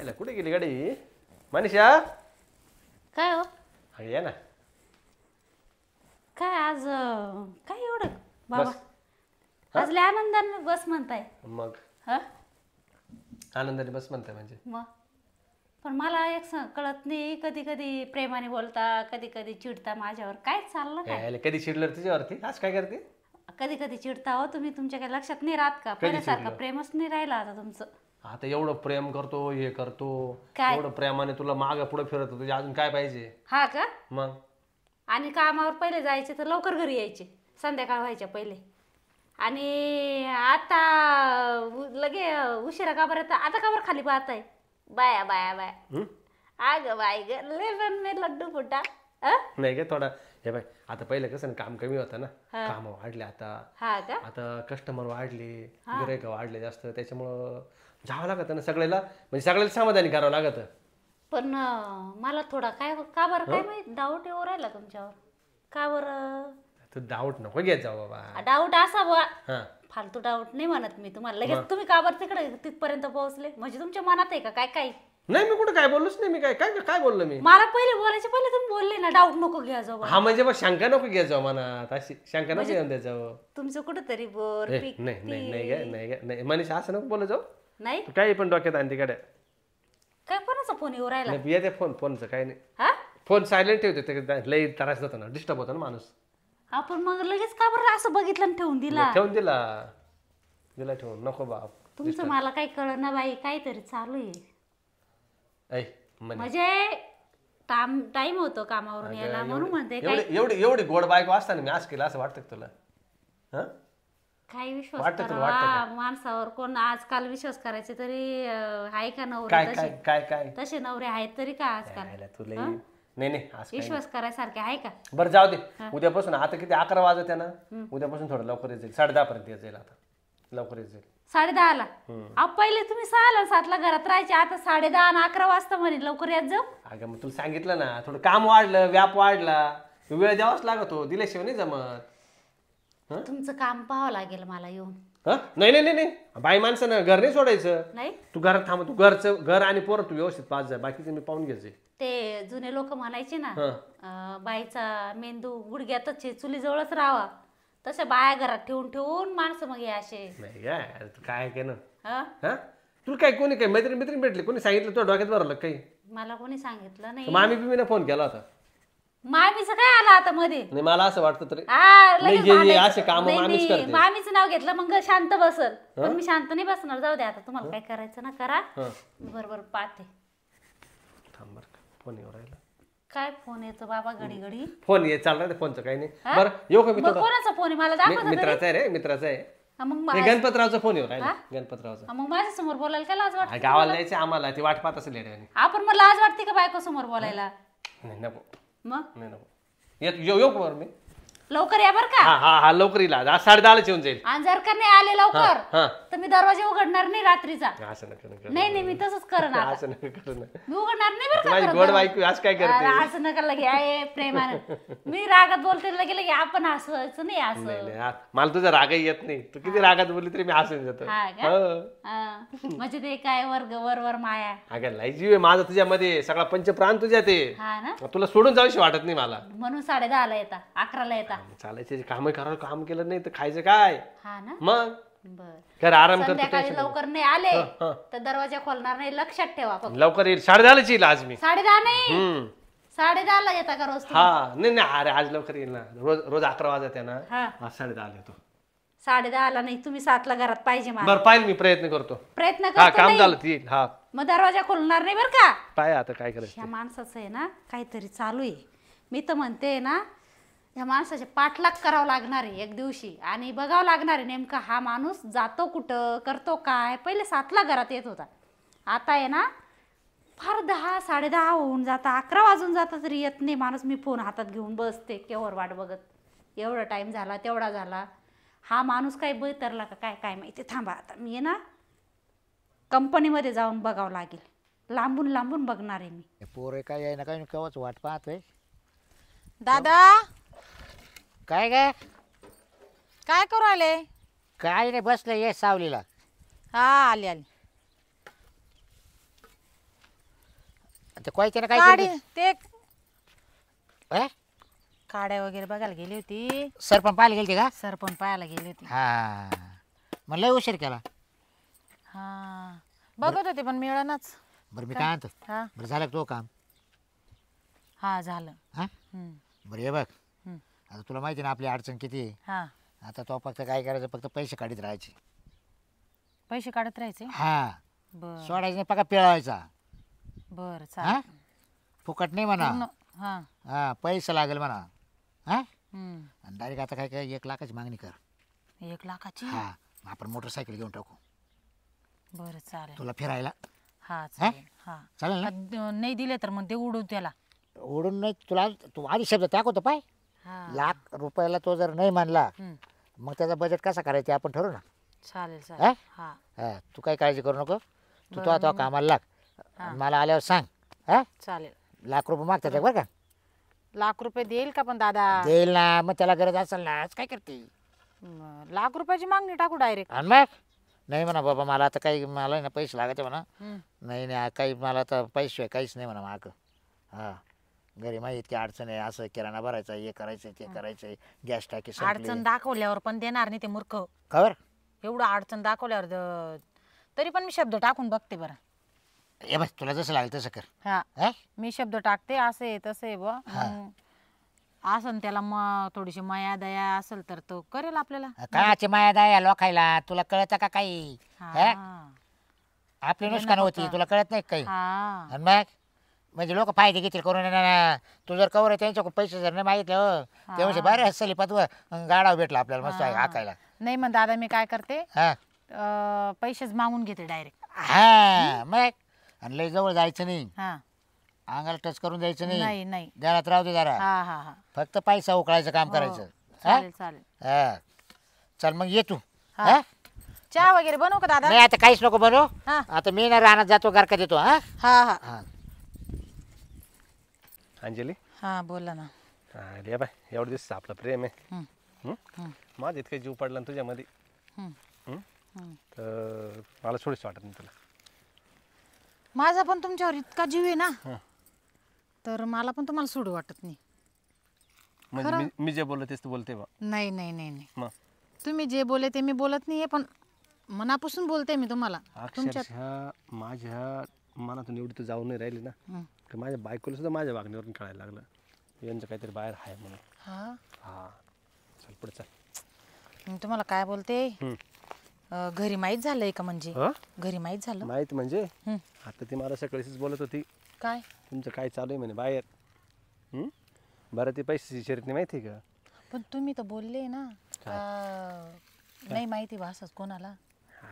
आयला कुठे गेली गाडी मनीषा काय हो ये ना काय आज काय एवढं बाबा बस. आज लय आनंदाने बस म्हणताय मग हा आनंदाने बस म्हणताय म्हणजे मग पण मला एक कळत नाही कधी कधी प्रेमाने बोलता कधी कधी चिडता माझ्यावर काय चाललं काय यायला कधी चिडलं तुझ्यावरती आज काय करते कधी कधी चिडता हो तुम्ही तुमच्या काही लक्षात नाही राहत का पहिल्यासारखं चिडलं? प्रेमच नाही राहिलं आता तुमचं आता एवढं प्रेम करतो हे करतो काय? एवढं प्रेमाने तुला माग पुढे फिरतो तुझ्या अजून काय पाहिजे हा का मग आणि कामावर पहिले जायचे तर लवकर घरी यायचे संध्याकाळ व्हायच्या पहिले आणि आता लगे उशिरा का बरं आता का बरं खाली पाहताय बाया बाया बाया आग बाय ग लय पण मी लड्डू फुटा नाही का थोडा हे बाय आता पहिलं कसं ना काम कमी होतं ना काम वाढले आता हा का आता कस्टमर वाढले गिरायक वाढले जास्त त्याच्यामुळं जावं लागत ना सगळ्याला म्हणजे सगळ्याला समाधानी करावं लागत पण मला थोडा काय का बरं काय माहित डाऊट येऊ राहिला तुमच्यावर का बरं तू डाऊट नको घेत जाऊ बाबा डाऊट असा बुवा हा फालतू डाऊट नाही म्हणत मी तुम्हाला लगेच तुम्ही का बरं तिकडे तिथपर्यंत पोहोचले म्हणजे तुमच्या मनात आहे का काय काय नाही मी कुठं काय बोललोच नाही मी काय काय काय बोललो मी मला पहिले बोलायचे पहिले तुम्ही बोलले ना डाऊट नको घ्या जाऊ हा म्हणजे मग शंका नको घ्यायचो जाऊ मनात अशी शंका नको घेऊन द्यायचं तुमचं कुठंतरी बोर नाही नाही नाही ग नाही ग नाही मनीषा असं नको बोलत जाऊ नाही काही पण डोक्यात आणि तिकडे काय कोणाचा फोन येऊ राहिला नाही येते फोनचं काही नाही हा फोन सायलेंट ठेवते ते लई त्रास होतो ना डिस्टर्ब होतो ना माणूस आपण मग लगेच का बरं असं बघितलं आणि ठेवून दिला ठेवून दिला ठेवून नको बाप तुमचं मला काही कळ ना बाई काहीतरी चालू आहे ऐ म्हणे म्हणजे टाइम होतो कामावरून यायला म्हणून म्हणते एवढी गोड बायको असताना मी आज केलं असं वाटतं का तुला हा काही विश्वास वाटतं तुला, करावा माणसावर कोण आजकाल विश्वास करायचे तरी आहे का नवरे काय तसे काय काय काय तसे नवरे आहेत तरी का आजकाल यायला तुला नाही नाही आज काय विश्वास करायसारखे आहे का बरं जाऊ दे उद्यापासून आता किती 11 वाजत आहे ना उद्यापासून थोडं लवकर येत जाईल 10:30 पर्यंत येत जाईल आता लवकर येत जाईल 10:30ला अहो पहिले तुम्ही 6ला 7ला घरात राहायचे आता 10:30 आणि 11 वाजता म्हणे लवकर येत जाऊ अगं मग तुला सांगितलं ना थोडं काम वाढलं व्याप वाढला वेळ द्यावाच लागतो दिल्याशिवाय नाही जमत तुमचं काम पाहावं लागेल मला येऊन नाही नाही नाही बाई माणसानं घर नाही सोडायचं नाही तू घरात थांब तू घर आणि पोरं तू व्यवस्थित पाच जा बाकीचं मी पाहून घ्यायचे ते जुने लोक म्हणायचे ना बाईचा मेंदू गुडघ्यातच आहे चुलीजवळच राहावा तसे बाया घरात ठेवून ठेवून माणसं मग असे नाही काय काय केलं हा हा तुला काय कोणी काय मैत्रीण मैत्रीण भेटली कोणी सांगितलं तुझ्या डोक्यात भरलं काही मला कोणी सांगितलं नाही मामी बिमीने फोन केला होता मामीचं काय आलं आता मध्ये नाही मला असं वाटतं तरी लगेच नाही, असे काम मामीच करते मामीचं नाव घेतलं मग शांत बसल पण मी शांत नाही बसणार जाऊ दे आता तुम्हाला काय करायचं ना करा बरोबर पाहते थांब बरं फोन येऊ राहिला काय फोन येतो बाबा घडी घडी फोन ये चालणार फोनचं काही नाही बरं येऊ का मी मग कोणाचा फोन आहे मला दाखव मित्राचा आहे रे मित्राचा आहे मग गणपतरावचा फोन येऊ राहिला गणपतरावचा मग माझ्या समोर बोलायला काय लाज वाटते गावाला जायचं आम्हाला ती वाट पाहत असेल येड्यावानी. आपण मग लाज वाटते का बायको समोर बोलायला नाही नको मग नाही नको येऊ का बरं मी लवकर या बर का हा हा हा लवकर येईल आज 10:30 येऊन जाईल आणि जर का नाही आले लवकर हा तर मी दरवाजा उघडणार नाही रात्रीचा असं नका नाही नाही मी तसंच करणार असं नका करू ना मी उघडणार नाही बरं माझी का गोड बायको आज काय करते अरे असं नका लगे आहे प्रेमानं मी रागात बोलते लगे लगे आपण हसवायचं नाही असं नाही नाही मला तुझा रागही येत नाही तू किती रागात बोलली तरी मी हसून जातो हा का म्हणजे ते काय वर माया अगं लय जीव आहे माझा तुझ्यामध्ये सगळा पंचप्राण तुझ्या ते हा ना तुला सोडून जाऊशी वाटत नाही मला म्हणून 10:30ला येता 11ला येता चालायचे काम करावं काम केलं नाही तर खायचं काय हा ना मग बर कर आराम कर संध्याकाळी लवकर नाही आले तर दरवाजा खोलणार नाही लक्षात ठेवा फक्त लवकर येईल 10:30 येईल आज मी 10:30 नाही 10:30ला येता का रोज हा नाही नाही अरे आज लवकर येईल ना रोज 11 वाजता आहे ना हा आज 10:30 येतो 10:30ला नाही तुम्ही 7ला घरात पाहिजे मला बरं पाहिजे मी प्रयत्न करतो प्रयत्न हा करतो काम नाही. झालं ती हा मग दरवाजा खोलणार नाही बर का पाय आता काय करायचं ह्या माणसाचं आहे ना काहीतरी चालू आहे मी तर म्हणते ना ह्या माणसाचे पाठलाग करावं लागणार आहे एक दिवशी आणि बघावं लागणार आहे नेमका हा माणूस जातो कुठं करतो काय पहिले 7ला घरात येत होता आता आहे ना फार 10 10:30 होऊन जाता 11 वाजून जाता तरी येत नाही माणूस मी फोन हातात घेऊन बसते केव्हा वाट बघत एवढा टाइम झाला तेवढा झाला हा माणूस काही बैतरला का काय काय माहिती थांबा आता मी आहे ना कंपनीमध्ये जाऊन बघावं लागेल लांबून लांबून बघणार आहे मी पोरे काय आहे ना काय केव्हाच वाट पाहतोय दादा काय काय काय करू आले काय नाही बसलं ये सावलीला हा आले आले ते कोयत्यानं काय काडी केलं? ते हे? काड्या वगैरे बघायला गेली होती. सरपंच पाहायला गेलते का? सरपण पाहायला गेली होती. हा मग लय उशीर केला. हा बघत होते पण मिळेनाच. बरं मी काय म्हणतो, हा बरं झालं का तो काम? हा झालं. हा हम्म, बरं हे बघ, हम्म. आता तुला माहिती ना आपली अडचण किती आहे. हा आता तो फक्त काय करायचं, फक्त पैसे काढीत राहायचे. पैसे काढत राहायचे. हा बर सोडायचं नाही, पका पिळवायचा. बर हा चालेल. फुकट नाही म्हणा. पूर्ण हा हा पैसे लागेल म्हणा. हा हम्म. आणि डायरेक्ट आता काय काय 1 लाखाची मागणी कर. 1 लाखाची. हा मग आपण मोटरसायकल घेऊन टाकू बरं चालेल. तुला फिरायला. हा चालेल. हा चालेल ना? नाही दिले तर मग ते उडू त्याला. ओढून नाही तुला, तू आधी शब्द टाकतो पाय. हा ₹1,00,000 तो जर नाही मानला हम्म. मग त्याचा बजेट कसा करायचं ते आपण ठरवू ना. चालेल हा? चालेल. हा हा तू काही काळजी करू नको. तू बरं, तो कामाला लाग. हा. मला आल्यावर सांग. हा चालेल. ₹1,00,000 मागतात ते बरं का. ₹1,00,000 देईल का पण दादा? देईल ना, मग त्याला गरज असेल ना. आज काय करते ₹1,00,000 मागणी टाकू डायरेक्ट. आणि मग नाही म्हणा बाबा, मला आता काही, मला ना पैसे लागायचे म्हणा. नाही नाही काही, मला आता पैसे काहीच नाही म्हणा माग. हा घरी माहिती इतकी अडचण आहे, असं किराणा भरायचा, हे करायचं ते करायचं, गॅस टाकी संपली. अडचण दाखवल्यावर पण देणार नाही ते मूर्ख. खबर एवढं अडचण दाखवल्यावर तरी पण मी शब्द टाकून बघते बरं. हे बस तुला जसं लागेल तसं कर. हा हा मी शब्द टाकते, असं आहे तसं आहे बुवा. मग असं त्याला मग थोडीशी माया दया असेल तर तो करेल आपल्याला. काची माया दाया लोकायला, तुला कळतं का काही? हा आपली नुकसान होती, तुला कळत नाही काही? हा आणि मग म्हणजे लोक फायदे घेतील करून ना. तू जर कवर त्यांच्या पैसे जर नाही मागितले हो तेव्हा बरं हसली पातू गाडा भेटला आपल्याला मस्त हाकायला. नाही मग दादा मी काय करते, हा पैसेच मागून घेते डायरेक्ट. हा मग आणि लय जवळ जायचं नाही, हा अंगाला टच करून जायचं नाही. नाही नाही. घरात राहू दे जरा. हा हा हा फक्त पैसा उकळायचं काम हो, करायचं. चालेल चालेल. हा चल मग ये तू. हा. हा चहा वगैरे बनवू का दादा? नाही आता काहीच नको बनव. हा आता मी ना रानात जातो, गारका देतो. हा हा हा हा अंजली, हा बोला ना. अरे बाय एवढं दिवस आपलं प्रेम आहे. हम्म. हं? माझं इतकं जीव पडला ना तुझ्यामध्ये. हम्म. हं? हम्म. तर मला सोडीच वाटत नाही तुला. माझा पण तुमच्यावर इतका जीव आहे ना, हं. तर मला पण तुम्हाला सोडू वाटत नाही. म्हणजे मी जे बोललो तेच तू बोलते बा. नाही नाही नाही नाही. मग तुम्ही जे बोले ते मी बोलत नाहीये, पण मनापासून बोलते मी तुम्हाला. अक्षरशः माझ्या मनातून एवढी तू जाऊन नाही राहिली ना, हं. तर माझ्या बायकोला सुद्धा माझ्या वागण्यावरून कळायला लागलं यांचं काहीतरी बाहेर आहे म्हणून. हा हा चल पुढे चल. मी तुम्हाला काय बोलते, हं. घरी माहीत झालंय का? म्हणजे हं? घरी माहीत झालं. माहीत म्हणजे हं. आता ती मला सकाळीच बोलत होती काय? तुमचं काय चालू आहे म्हणे बाहेर. हं? बरं ती पैशाची शर्यत नाही माहिती का? पण तुम्ही तर बोलले ना का नाही माहिती भाषाच कोणाला.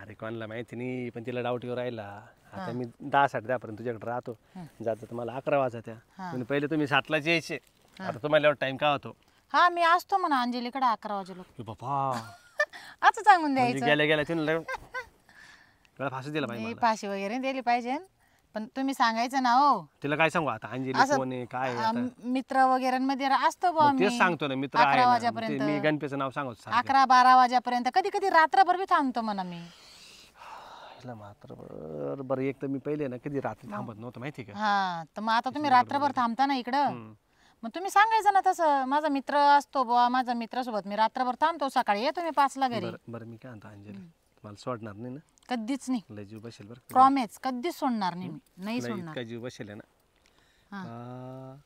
अरे कोणाला माहिती नाही, पण तिला डाऊट येऊ राहिला. आता मी 10-10:30 तुझ्याकडे राहतो, जातं तर मला 11 वाजत्या. म्हणजे पहिले तुम्ही 7लाच यायचे, आता तुम्हाला एवढा टाइम का होतो? हा मी असतो म्हणा अंजलीकडे 11 वाजेला. बाबा असं सांगून म्हणजे द्यायचं. गेल्या गेल्या तिने मला फाशी दिला पाहिजे नाही, मला. फाशी वगैरे दिली पाहिजे, पण तुम्ही सांगायचं ना. हो तिला काय सांगू आता अंजली असं कोण आहे काय आहे आता? मित्र वगैरे मध्ये असतो बुवा मग मी. तेच सांगतो ना, मित्र 11 आहे ना. वाजेपर्यंत, मी गणपतीचं नाव सांगतो सारखं. 11-12 वाजेपर्यंत, कधी कधी रात्रभर बी थांबतो म्हणा मी. हिला मात्र बरं एक तर मी पहिले ना कधी रात्री थांबत नव्हतं माहिती का? हा तर मग आता तुम्ही रात्रभर थांबता ना इकडं, मग तुम्ही सांगायचं ना तसं. माझा मित्र असतो बुवा, माझा मित्रासोबत मी रात्रभर थांबतो, सकाळी येतो मी 5ला घरी. बरं बरं मी काय म्हणतो अंजली, मला सोडणार नाही ना? कधीच नाही. लय जीव बसेल बरं का. प्रॉमिस, कधीच सोडणार नाही मी. नाही लय सोडणार. इतका जीव बसेल आहे ना. हा.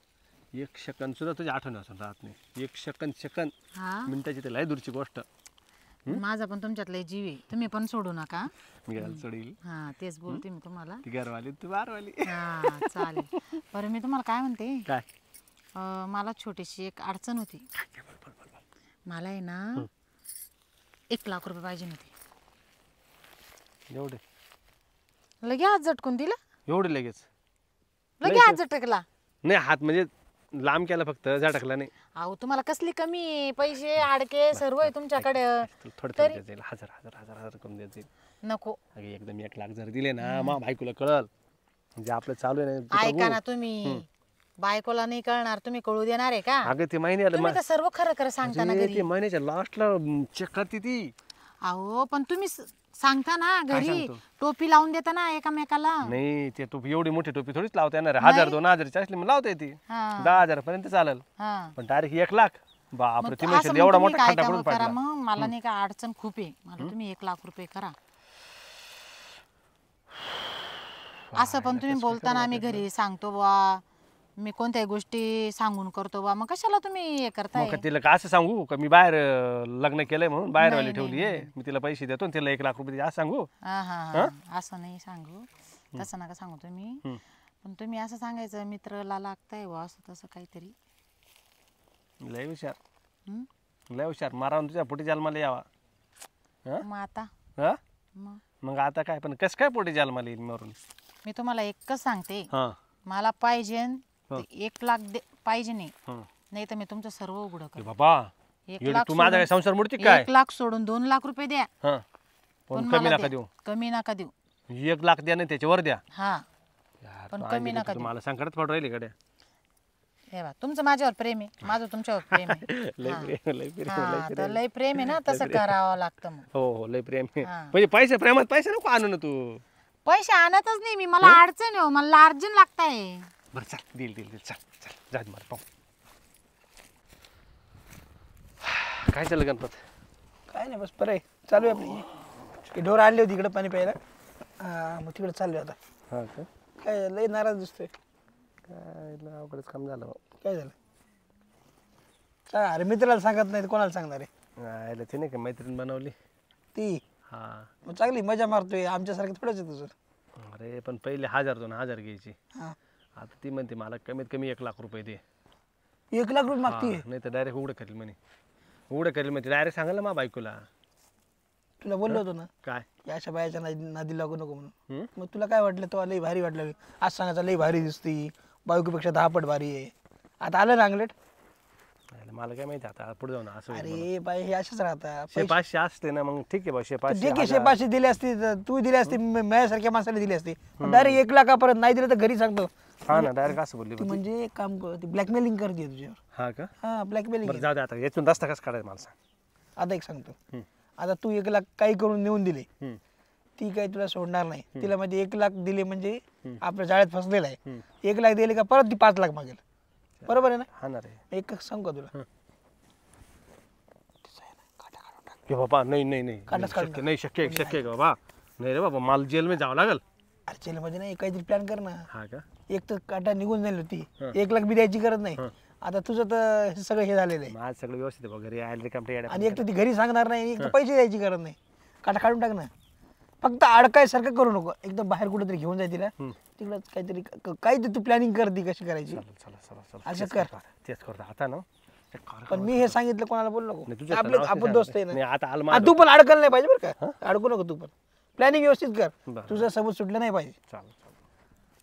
एक सेकंद सुद्धा तुझ्या आठवण असून राहत नाही. एक सेकंद हा मिनिटाची ते लय दूरची गोष्ट. माझा पण तुमच्यात लय जीव आहे, तुम्ही पण सोडू नका. मी घराला सोडील, हा तेच बोलते मी तुम्हाला. ती घरवाली तू बारवाली. हा चालेल. बरं मी तुम्हाला काय म्हणते, काय मला छोटीशी एक अडचण होती. मला आहे ना ₹1,00,000 पाहिजे होते. एवढे लगे हात झटकून दिला. एवढे लगेच लगे हात झटकला. नाही, हात म्हणजे लांब केला फक्त, झटकला नाही. अहो तुम्हाला कसली कमी आहे? पैसे आडके सर्व आहे तुमच्याकडे. थोडं थोडं देत जाईल, हजार करून देत जाईल. नको अगं एकदम 1,00,000 जर दिले ना, मा बायकोला कळल म्हणजे आपलं चालू आहे ना. ऐका ना तुम्ही, बायकोला नाही कळणार, तुम्ही कळू देणार आहे का? अगं ते महिने आलं तुम्ही तर सर्व खरं खरं सांगता ना घरी. ते महिन्याच्या लास्टला चेक करते ती. अहो पण तुम्ही सांगता ना घरी सांगतो? टोपी लावून देता ना एकामेकाला. नाही ते टोपी एवढी मोठी टोपी थोडीच लावता येणार आहे. 1000-2000ची असली मग लावता येते. हा. 10,000 पर्यंत चालेल. हा. पण डायरेक्ट 1 लाख बापरे मग ती असं म्हणशील मग एवढा तुम्ही मोठा काय खड्डा करा पडून पडला. मग मला नाही का अडचण खूप आहे मला तुम्ही 1,00,000 करा. असं पण तुम्ही बोलताना आम्ही घरी सांगतो बा मी कोणत्याही गोष्टी सांगून करतो बा मग कशाला तुम्ही हे करताय. मग का तिला का असं सांगू का मी बाहेर लग्न केलंय म्हणून बाहेरवाली ठेवली आहे मी तिला पैसे देतो आणि तिला 1 लाख रुपये असं सांगू. हा हा हा असं नाही सांगू तसं नका सांगू तुम्ही. पण तुम्ही असं सांगायचं मित्राला लागताय बा असं तसं काहीतरी. लय हुशार हं? लय हुशार मारावून तुझ्या पोटी जन्माला यावा. मग आता हा मग मग आता काय पण कसं काय पोटी जन्माला येईल मरून. मी तुम्हाला एकच सांगते हा मला पाहिजे ते 1,00,000 पाहिजे नाही हा नाही तर मी तुमचं सर्व उघडं ए करतो. बाबा 1,00,000 तू माझा काय संसार मोडती काय. 1,00,000 सोडून 2,00,000 रुपये द्या. हा पण पण कमी मला नका द्या. देऊ. कमी नका देऊ 1 लाख द्या नाही त्याच्यावर द्या. हा यार, पण तू कमी आली नका तर देऊ. मला संकटात पडू राहिली कडे. हे बा तुमचं माझ्यावर प्रेम आहे माझं तुमच्यावर प्रेम आहे. लय हा. प्रेम लय प्रेम हा, लय तर प्रेम. लय प्रेम आहे ना तसं करावं लागतं मग. हो हो लय प्रेम आहे. हा. म्हणजे पैसे प्रेमात पैसे नको आणू ना तू. पैसे आणतच नाही मी मला अडचण आहे हो, मला अर्जंट लागताय. बरं चल दिल दिल दिल चल चल जा दे मला पाहू. काय चाललं गणपत. काय नाही बस बरं आहे चालू आहे आपली ढोर आणली होती इकडे पाणी प्यायला मग तिकडे चालू आहे आता. हा का काय लय नाराज दिसतोय. काय लय अवघडच काम झालं भाऊ. काय झालं काय अरे मित्राला सांगत नाही तर कोणाला सांगणार आहे. आयला ते नाही का मैत्रीण बनवली. ती हा मग चांगली मजा मारतोय आमच्यासारखं थोडंच आहे तुझं. अरे पण पहिले 1000-2000 घ्यायची. हां आता ती म्हणते मला कमीत कमी 1 लाख रुपये दे. 1,00,000 रुपये मागतीये. नाही तर डायरेक्ट उघडं करेल म्हणे. उघडं करेल म्हणजे डायरेक्ट सांगाल ना मा बायकोला. तुला बोललो होतो ना काय या अशा बायाच्या नादी लागू नको म्हणून. हम्म? मग तुला काय वाटलं तो लई भारी वाटलं आज सांगायचं लई भारी दिसती बायकोपेक्षा 10 पट भारी आहे. आता आलं ना अंगलेट. आयला मला काय माहिती आता पुढे जाऊन असं होईल म्हणून. अरे बाई हे असेच राहतात. 100-500 असते ना मग ठीक आहे बा 100-500 ठीक आहे 100-500 दिली असती तर तू दिली असती माझ्यासारख्या माणसाला दिली असती डायरेक्ट 1,00,000पर्यंत नाही दिलं तर घरी सांगतो. हा ना डायरेक्ट असं बोलली ती बा ती. म्हणजे एक काम कर ती ब्लॅकमेलिंग करते तुझ्यावर. हा का हा ब्लॅकमेलिंग. बरं जाऊ दे आता यातून रस्ता कसं काढायचा मला सांग. आता एक सांगतो आता तू 1,00,000 काही करून नेऊन दिले हम्म. ती काही तुला सोडणार नाही. तिला म्हणजे 1,00,000 दिले म्हणजे आपल्या जाळ्यात फसलेला आहे. 1,00,000 दिले का परत ती 5 लाख मागेल. बरोबर आहे ना. हा ना रे एक सांगू का तुला ए बाबा नाही नाही नाही काढलंच काढून शक्य नाही शक्य आहे, शक्य आहे का बाबा. नाही रे बाबा मला जेलमध्ये जावं लागेल. अरे जेलमध्ये नाही काहीतरी प्लॅन कर ना. हा का एक तर काटा निघून जाईल होती 1,00,000 बी द्यायची गरज नाही. आता तुझं तर हे सगळं हे झालेलं आहे माझं सगळं व्यवस्थित आहे बा. घरी आयला रिकामटे येड्या आणि एक तर ती घरी सांगणार नाही एक तर पैसे द्यायची गरज नाही. काटा काढून टाक ना. फक्त अडकायसारखं करू नको एकदम बाहेर कुठेतरी घेऊन जाय तिला तिकडंच काहीतरी काहीतरी तू प्लॅनिंग कर ती कशी करायची. चला चला चला असं तेच कर. करतो आता. तेच करतो आता ना ते कर- पण मी हे सांगितलं कोणाला बोललो नाही, नको. तुझ्या आपले नावाचं आपण नाही दोस्त आहे नाही, ना. आता आलं आ, माझं. तू पण अडकलं नाही पाहिजे बरं का. अडकू नको तू पण प्लॅनिंग व्यवस्थित कर. बरं. तुझं सबूत सुटलं नाही पाहिजे. चालेल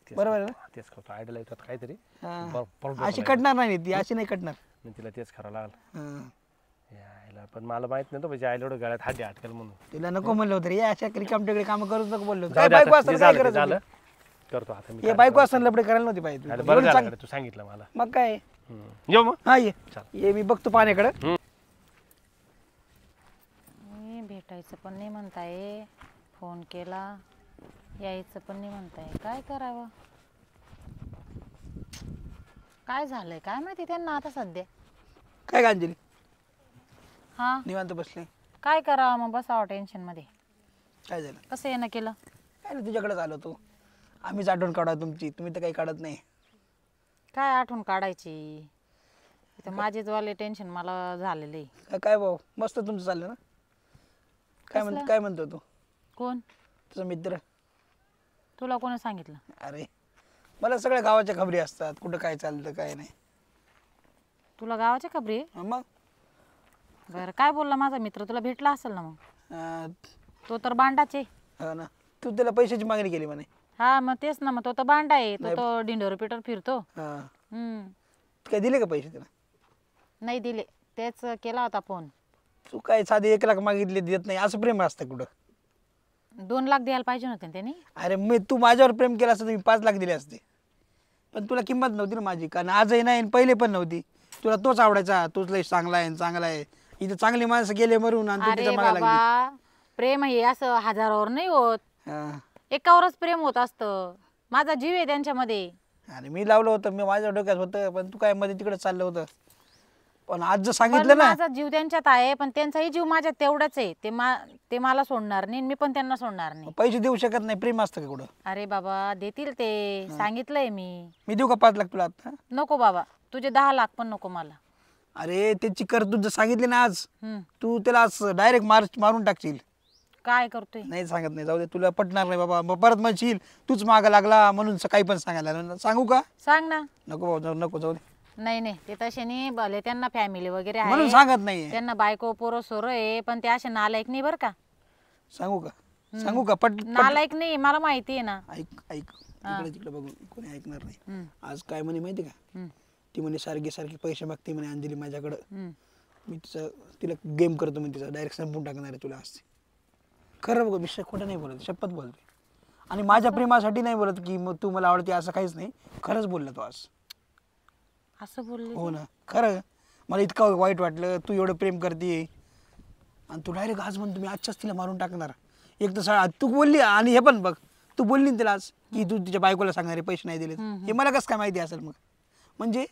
तेच बरोबर आहे करतो. तेच करतो आयडिया येतात काहीतरी हा. बरोबर अशी कटणार नाही ती अशी नाही कटणार. मी तिला तेच करावं लागलं हा. यायला पण मला माहित नव्हतं म्हणजे आईला एवढं गळ्यात हात अटकेल म्हणून. तिला नको म्हणलं होतं रे या अशा रिकामटेकडे कामं करूच नको बोललो होतो. जाऊ काय दे बायको आता, असताना जे काय झालं ते करायचं झालं. होतं? करतो आता मी हे बायको असताना लपडे करायला नव्हती पाहिजे अरे तू. बरं एवढं झालं सांग. गड्या, तू सांगितलं मला. मग काय येऊ मग हा ये चल. ये मी बघतो पाण्याकडे. मी भेटायचं पण नाही म्हणताय फोन केला यायचं पण नाही म्हणताय काय करावं काय झालंय काय माहिती त्यांना आता सध्या. काय गांजली हा निवांत बसले. काय करावं मग बसावं टेन्शन मध्ये. काय झालं कसं येणं केलं. काय नाही तुझ्याकडेच आलो तू. आम्हीच आठवण काढा तुमची तुम्ही तर काही काढत नाही. काय आठवण काढायची इथं माझेच वाले टेन्शन मला झालेलं आहे. काय भाऊ मस्त तुमचं चाललं ना. कसलं? काय म्हणतो तू कोण तुझा मित्र. तुला कोणी सांगितलं. अरे मला सगळ्या गावाच्या खबरी असतात कुठं काय चालतं काय नाही. तुला गावाच्या खबरी आहे? हा मग बरं काय बोलला माझा मित्र तुला भेटला असेल ना मग. अं, तो तर बांडाचे. हा ना तू त्याला पैशाची मागणी केली म्हणे. हा मग तेच ना मग तो तर बांडा आहे तो डिंडोर पिटर फिरतो. हा हम्म काय दिले का पैसे त्याला. नाही दिले तेच केला होता फोन. तू काय साधे 1,00,000 मागितले देत नाही असं प्रेम असतं कुठं. 2,00,000 द्यायला पाहिजे होते ना त्यांनी. अरे मी तू माझ्यावर प्रेम केलं असतं तर मी 5 लाख दिले असते. पण तुला किंमत नव्हती ना माझी कारण आजही नाही आणि पहिले पण नव्हती. तुला तोच आवडायचा तोच लय चांगला आहे चांगला आहे. इथं चांगली माणसं गेले मरून आणि तू अरे तिच्या मागे लागली. बाबा प्रेम हे असं हजारावर नाही होत, हा. एकावरच प्रेम होत असतं. माझा जीव आहे त्यांच्यामध्ये. आणि मी लावलं होतं, मी माझ्या डोक्यात होतं, पण तू काय मध्ये तिकडे चाललं होतं. पण आज जर पण सांगितलं ना, माझा जीव त्यांच्यात आहे, पण त्यांचाही जीव माझ्यात तेवढाच आहे. ते मला सोडणार नाही, मी पण त्यांना सोडणार नाही. पैसे देऊ शकत नाही, प्रेम असतं का कुठं. अरे बाबा देतील ते, सांगितलंय मी देऊ का 5 लाख तुला आता. नको बाबा, तुझे 10 लाख पण नको मला. अरे त्याची करतूत जर सांगितली ना आज, हम्म. तू त्याला डायरेक्ट मारून टाकशील. काय करतोय? नाही सांगत नाही, जाऊ दे, तुला पटणार नाही बाबा. मग परत म्हणशील तूच मागं लागला म्हणून काही पण सांगायला लागला. सांगू का? सांग ना. नको बाबा, नको, जाऊ दे. नाही नाही, ते तसे नाही, भले त्यांना फॅमिली वगैरे म्हणून आहे, सांगत नाही. त्यांना बायको पोरं सोरं आहे, पण ते असे नालायक नाही बरं का. सांगू का? सांगू का? पट नालायक नाही, मला माहिती आहे ना. ऐक इकडे तिकडे बघून कोणी ऐकणार नाही. हम्म. आज काय म्हणे माहिती का? हम्म. ती म्हणे सारखे पैसे मागते म्हणे अंजली माझ्याकडं. हम्म. मी तिला गेम करतो म्हणजे तिचा डायरेक्ट संपून टाकणार आहे तुला आज. खरं बघ, मी खोटं नाही बोलत, शपथ बोलतोय. आणि माझ्या प्रेमासाठी नाही बोलत की मग तू मला आवडते असं काहीच नाही. खरंच बोलला तो आज. असं बोलले? हो ना, खरं. मला इतकं वाईट वाटलं, तू एवढं प्रेम करते आणि तू डायरेक्ट आज म्हणतो मी आजच्याच तिला मारून टाकणार. एक तर तू बोलली, आणि हे पण बघ, तू बोलली ना तिला आज की तू तिच्या बायकोला सांगणार आहे पैसे नाही दिले. हे मला कसं काय माहिती असेल मग? म्हणजे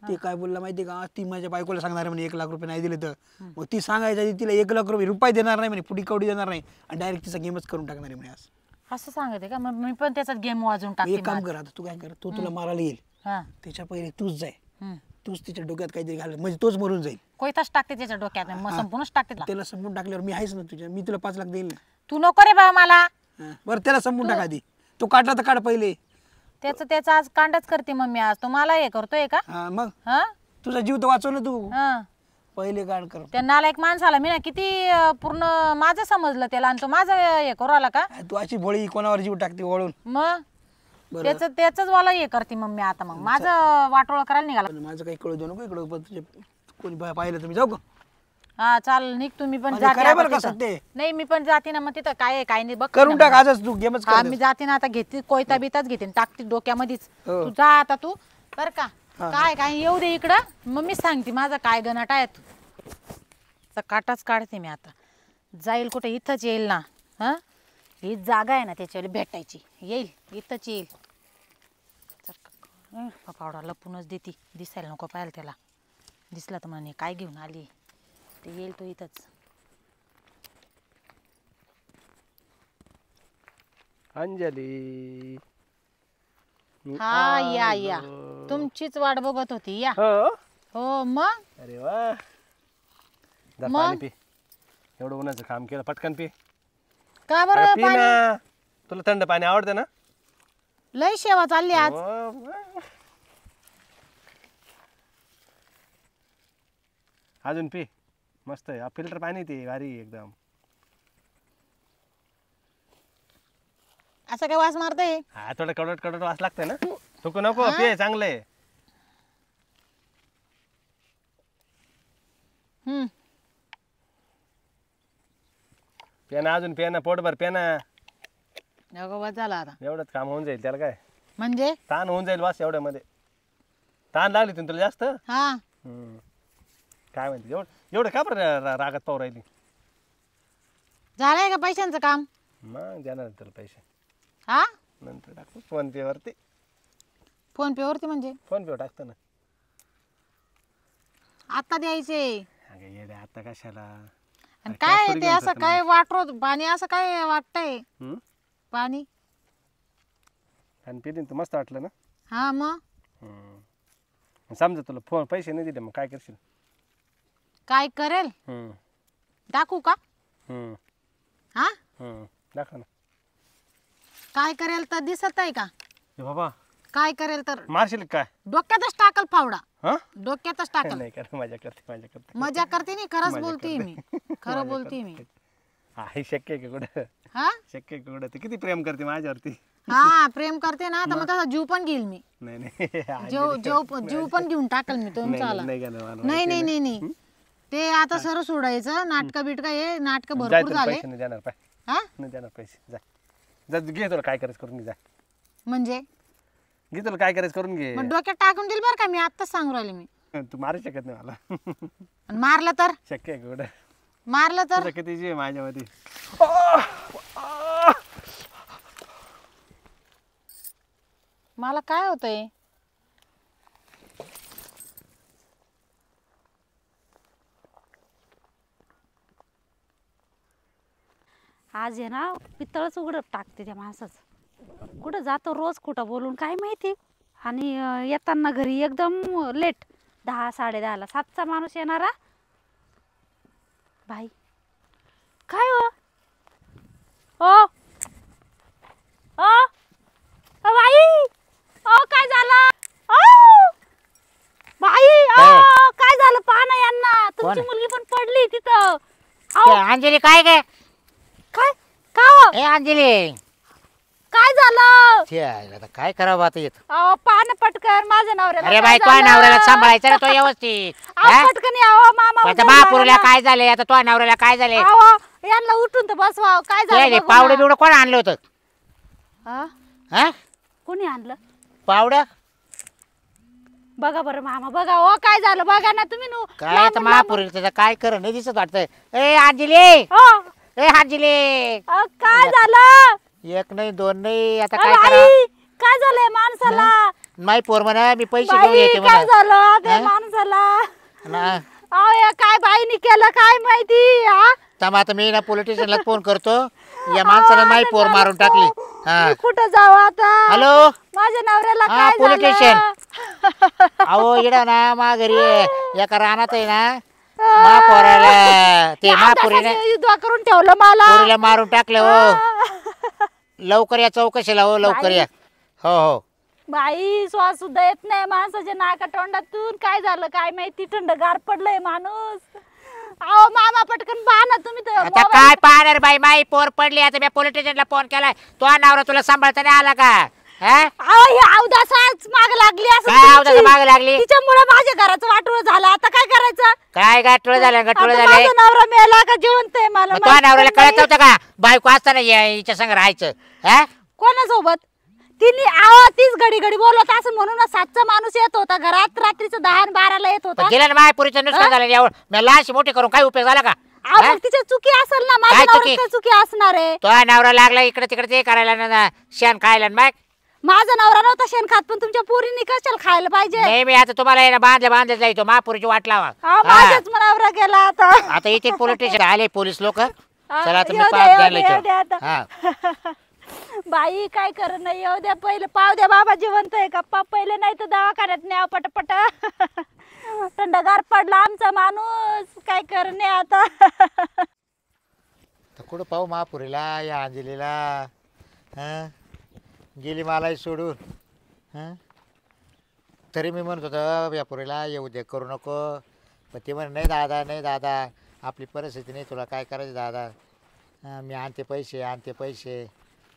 ते काय बोलला माहिती का? ती माझ्या बायकोला सांगणार आहे म्हणे 1 लाख रुपये नाही दिले तर. मग ती सांगायच्या आधी तिला 1 लाख रुपये देणार नाही म्हणे, पुढी कवडी देणार नाही, आणि डायरेक्ट तिचा गेमच करून टाकणार आहे म्हणे आज. असं सांगते का? मग मी पण त्याच्यात गेम वाजवून एक टाकते काम माझं. कर, आता तू काय कर, तो तुला मारायला येईल, हा. त्याच्या पहिले तूच जाय, हम्म. तूच तिच्या डोक्यात काहीतरी घाल, म्हणजे तोच मरून जाईल. कोयताच टाकते त्याच्या डोक्यात, मग संपूर्णच टाकते त्याला. त्याला संपून टाकल्यावर मी आहेच ना तुझ्या, मी तुला 5 लाख देईल ना. तू नको रे बाबा मला. हा. बरं त्याला संपून टाका आधी. तो काढला तर काढ पहिले. त्याचा आज कांडच करते मम्मी, आज तो मला हे करतोय का? हा मग हा तुझा जीव तर वाचव ना तू. हा. पहिले काढ कर. त्या नालायक माणसाला मी ना किती पूर्ण माझं समजलं त्याला, आणि तो माझं हे करू आला का? तू अशी भोळी कोणावर जीव टाकते वळून. मग बरं. त्याच वाला हे करते मम्मी आता. मग माझं वाटोळ करायला निघाला. पण माझं काही कळू देऊ नको इकडं. पण तुझे कोणी पाहिलं तुम्ही जाऊ का? हा चाल निघ, तुम्ही पण म्हणजे जाते खरं आता बरं का तिथं. सत्य? नाही मी पण जाते ना, मग तिथं काय आहे काय नाही बघ. करून टाक आजच, तू गेमच हा कर. मी जाते ना आता, घेते कोयता बिताच घेते आणि टाकते डोक्यामध्येच. हो. तू जा आता तू, बर का? काय काय येऊ दे इकडं, मग मीच सांगते माझा काय गणाट आहे. काटाच काढते मी आता. जाईल कुठे? इथंच येईल ना. हा, ही जागा आहे ना त्याच्यावर भेटायची. येईल इथंच येईल. पावडा लपूनच देती, दिसायला नको पाहिजे त्याला. दिसला तर म्हणे काय घेऊन आली, ते येईल तो इथंच. अंजली. हा या तुमचीच वाट बघत होती. या. हो. हो मग. अरे वा. जा पाणी पी. एवढं उन्हाचं काम केलं, पटकन पी. का अरे बरं पी पाणी? ना. तुला थंड पाणी आवडतं ना? लय सेवा चालली आज. हो. अजून पी. मस्त आहे, फिल्टर पाणी ते भारी एकदम. असं काय वास मारतय? हा, थोडं कडवट वास लागतंय ना. थुकू नको, पी, चांगलं आहे. पेना अजून, पेना पोटभर पेना. अगं झाला आता. एवढंच काम होऊन जाईल, त्याला काय म्हणजे ताण होऊन जाईल वास एवढ्यामध्ये. ताण लागली तुम्ही तुला जास्त. हा काय म्हणते, एवढं का बरं रागात पाहू राहिली? झालंय का पैशांचं काम? मग देणार तुला पैसे हा, नंतर टाकतो फोन पे वरती. फोन पे वरती म्हणजे फोन पे टाकतो ना. आता द्यायचे? अगं येडे, आता कशाला? आणि काय ते असं काय वाटत पाणी, असं काय वाटतंय पाणी? आणि पिली तू, मस्त वाटलं ना. हा मग समजा तुला फोन पैसे नाही दिले, मग काय करशील? काय करेल दाखवू का? हा, दाखव ना. काय करेल तर दिसत आहे का? ए बाबा, काय करेल तर मारशील काय? डोक्यातच टाकल फावडा. हा, डोक्यातच टाकल. नाही कर, मजा करते. मजा करते नाही, खरंच मजा बोलते करते. मी, खरं बोलते मी. हा, हे शक्य आहे का कुठं? हा शक्य आहे का कुठं? ते किती प्रेम करते माझ्यावरती. हा, प्रेम करते ना, तर मग त्याचा जीव पण घेईल मी. नाही नाही जीव पण घेऊन टाकल मी तुमचा. नाही घेणार मला. नाही नाही नाही नाही, ते आता सर्व सोडायचं. नाटक बिटक हे नाटक जाय, भरपूर तुला झाले. पैसे नाही देणार. पाय हा नाही देणार पैसे. जा जा, घे तुला काय करायचं करून घे. जा म्हणजे घे, तुला काय करायचं करून घे. मग डोक्यात टाकून देईल बरं का, मी आत्ताच सांगू राहिले मी. तू मारू शकत नाही मला. आणि मारलं तर? शक्य आहे का कुठं? मारलं तर तुझं किती जीव आहे माझ्यामध्ये. मला काय होतंय? आज आहे ना पितळच उघडं टाकते त्या माणसाचं. कुठं जातो रोज कुठं बोलून काय माहिती. आणि येताना घरी एकदम लेट 10 10:30ला 7चा माणूस येणारा. बाई काय हो ओ ओ ओ बाई ओ काय झालं ओ बाई ओ काय झालं पहा ना यांना. तुमची मुलगी पण पडली तिथं. ते अंजली काय काय काय का हो? ए अंजली काय झालं? ते आहे, आता काय करावं आता येत. अहो पान पटकन माझ्या नवऱ्याला अरे काय बाई तो झालं? नवऱ्याला सांभाळायचं ना तो व्यवस्थित. अहो, हा? पटकन यावं मामा आता उद्या महापुरीला जायला. काय झाले आता तो नवऱ्याला काय झाले अहो, यांना उठून तर बसवा. काय झालं बघू पावडं ना. बिवडं कोण आणलं होतं हा? हा कोणी आणलं? पावडं बघा बरं मामा बघा हो काय झालं बघा ना तुम्ही नु काय लांबून आता महापुरीला त्याचं काय कर नाही दिसत वाटतंय. ए अंजली लांबून. ए अंजली अहो, काय झालं? एक नाही दोन नाही आता अहो, काय करा बाई, काय झालंय माणसाला? माई पोर म्हणा मी पैसे घेऊन बाई येते काय म्हणा झालं त्या हा? माणसाला? ना अहो हे काय बाईनी केलं काय माहिती हा? तर आता मी ना पोलिटिशियनला फोन करतो या माणसाने माई पोर मारून टाकली. हा मी कुठं जाऊ आता? हॅलो माझ्या नवऱ्याला हा, काय पोलीस झालं? स्टेशन. अहो इडा ना मा घरी एका रानात आहे ना मा पोराला ते महापुरीने युद्ध करून ठेवलं मला. पोरीला मारून टाकलं हो. लवकर या चौकशीला हो लवकर या. हो हो बाई श्वास सुद्धा येत नाही माणसाच्या नाका तोंडातून. काय झालं काय माहिती थंडगार पडलंय माणूस. अहो मामा पटकन पहा ना तुम्ही तर आता मोबाईल- काय पाहणार बाई माई पोर पडली आता मी पोलीस स्टेशनला फोन केलाय तो नवरा तुला सांभाळता नाही आला का हा? अहो ही अवदासाच माग लागली असं काय अवदासा मागं लागली? तिच्यामुळे माझ्या घराचं वाटोळं झालं. आता काय करायचं? काय गाठोळ झालं गाठोळ आता झालंय माझा नवरा मेला का जिवंत आहे मला मग तो माहित नवऱ्याला पण कळत नव्हतं का बायको असताना हिच्या संग राहायचं हा नाही. कोणासोबत तिने आवा तीच घडी घडी बोलत असं म्हणून 7चा माणूस येत होता घरात. रात्रीचं 10 आणि 12ला येत होता. गेलं ना माय पुरीचं नुकसान झालं एवढं मी लहानशी मोठी करून काय उपयोग झाला का अहो, हा? मग तिची चुकी असेल ना. माझ्या काय नवऱ्यात चुकी? काय चुकी असणार आहे? तो नवरा लागला इकडे तिकडे ते करायला ना शेण खायला ना मग माझा नवरा नव्हता शेण खात पण तुमच्या पोरींनी कशाला खायला पाहिजे? नाही मी आता तुम्हाला आहे ना बांधले जायचो महापुरीची वाट लावा अहो, हा. माझ्याच नवरा गेला आता. आता इथे पोलीस स्टेशन आले पोलीस लोक चला आता मी येऊ द्या, पाहत येऊ द्यायला द्या, येऊ द्या हा बाई काय कर नाही येऊ द्या पहिले पाव द्या बाबा जिवंत आहे का पहिले नाही तर दवाखान्यात न्याव पटपट. थंडगार पडला आमचा माणूस काय करणे आता. तर कुठं पाहू महापुरीला या अंजलीला हा गेली मलाही सोडून हा तरी मी म्हणत होतो या पुरीला येऊ दे करू नको पण ते म्हणे नाही दादा आपली परिस्थिती नाही तुला काय करायचं दादा हा, मी आणते पैसे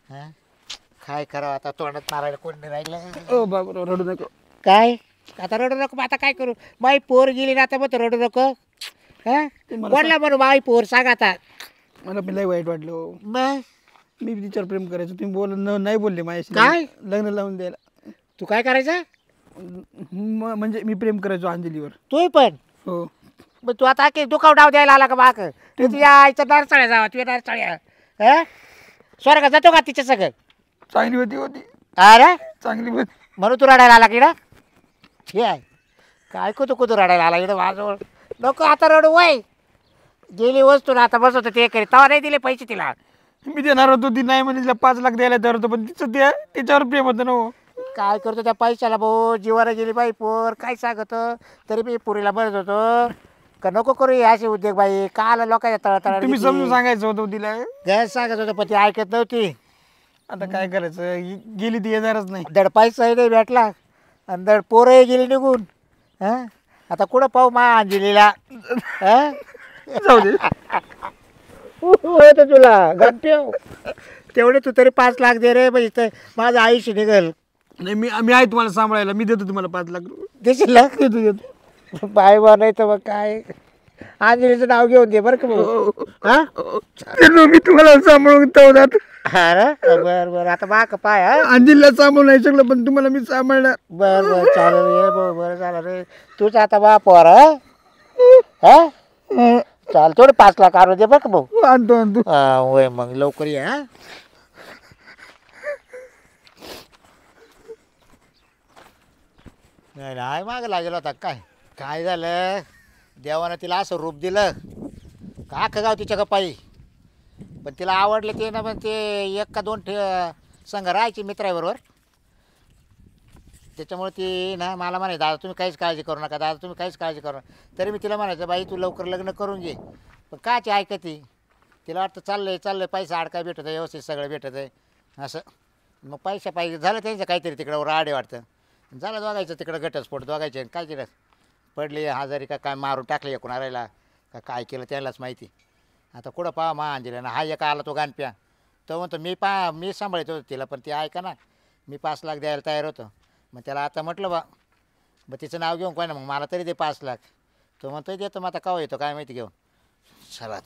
हां काय करावं आता तोंडात मारायला कोण नाही राहिलं. ओ बाबा रडू नको. काय आता रडू नको मग आता काय करू माई पोर गेली ना आता मग रडू नको हा कोणला म्हणू माई पोर सांग आता मला पण लय वाईट वाटलं हो. मग मी तिच्यावर प्रेम करायचो तुम्ही नाही बोलले माझ्याशी. काय? लग्न लावून द्यायला. तू काय करायचं म्हणजे मी प्रेम करायचो अंजलीवर. तू पण हो मग तू आता की दुखाव डाव द्यायला आला का बाक तू तुझ्या आईचा नारसाळ्या जावा तुझ्या नारसाळ्या हा स्वर्गात जातो का तिच्या सगळं चांगली होती अरे चांगली होती. म्हणून तू रडायला आला किडा हे आहे काय कुतू रडायला आला इकडं माझ्याजवळ नको आता रडू वय गेली वस्तू ना आता बसवतो ते करी तवा नाही दिले पैसे तिला मी देणार होतो ती नाही म्हणजे तिला 5 लाख द्यायला तयार होतो पण तिचं त्याच्यावर प्रेम होतं ना हो. काय करतो त्या पैशाला भाऊ जीवाला गेली बाई पोर काय सांगत तरी मी पुरीला म्हणत होतो का नको करू हे असे उद्योग बाई काला लोकांच्या तळतळ तुम्ही समजून सांगायचं होतं तिला. गॅस सांगत होतं पण ती ऐकत नव्हती आता काय करायचं गेली ती येणारच नाही. दड पैसाही नाही भेटला आणि दड पोरही गेली निघून हां आता कुठं पाहू मा अंजलीला हां जाऊ दे. होतं तुला गप्प्यो तेवढे तू तरी 5 लाख दे रे बाई इथं माझं आयुष्य निघल नाही मी आहे तुम्हाला सांभाळायला मी देतो तुम्हाला 5 लाख रुपये. देशील ना देतो बाय बा नाही तर मग काय अंजलीचं नाव घेऊन दे बरं का भाऊ हां देतो मी तुम्हाला सांभाळून ठेवणार. अरे बरं आता बाक पाय हा अंजलीला सांभाळून नाही शकलं पण तुम्हाला मी सांभाळणार. बरं चालेल रे बरं झालं रे तूच आता बाप वर हा चाल तेवढे 5 लाख आणून दे बरं का भाऊ. आणतो आणतो. होय मग लवकर ये हा. नाही नाही मागं लागेल होता काय. काय झालं देवानं तिला असं रूप दिलं का अख्खं गाव तिच्या गप्पाई. पण तिला आवडले ते ना, पण ते 1 का 2 संघ राहायचे मित्राबरोबर. त्याच्यामुळे ती ना मला म्हणायची दादा तुम्ही काहीच काळजी करू नका, दादा तुम्ही काहीच काळजी करू नका. तरी मी तिला म्हणायचं बाई तू लवकर लग्न करून घे. पण काची ऐकती. तिला वाटतं चाललंय पैसा अडकाय भेटत आहे व्यवस्थित सगळं भेटत आहे असं. मग पैसा पाहिजे झालं त्यांचं काहीतरी तिकडं राडे वाटतं. झालं दोघायचं तिकडं घटस्फोट दोघायचे. काय केलं पडली हजारी का काय मारून टाकले कोणाला का काय केलं त्यालाच माहिती. आता कुठं पहा मा अंजलीनं हा एक आला तो गाणप्या. तो म्हणतो मी सांभाळतो तिला, पण ती ऐका ना मी 5 लाख द्यायला तयार होतो. मग त्याला आता म्हटलं बा तिचं नाव घेऊन काय ना मग मला तरी दे 5 लाख. तो म्हणतो देतो. मग आता केव्हा येतो काय माहिती घेऊन. चला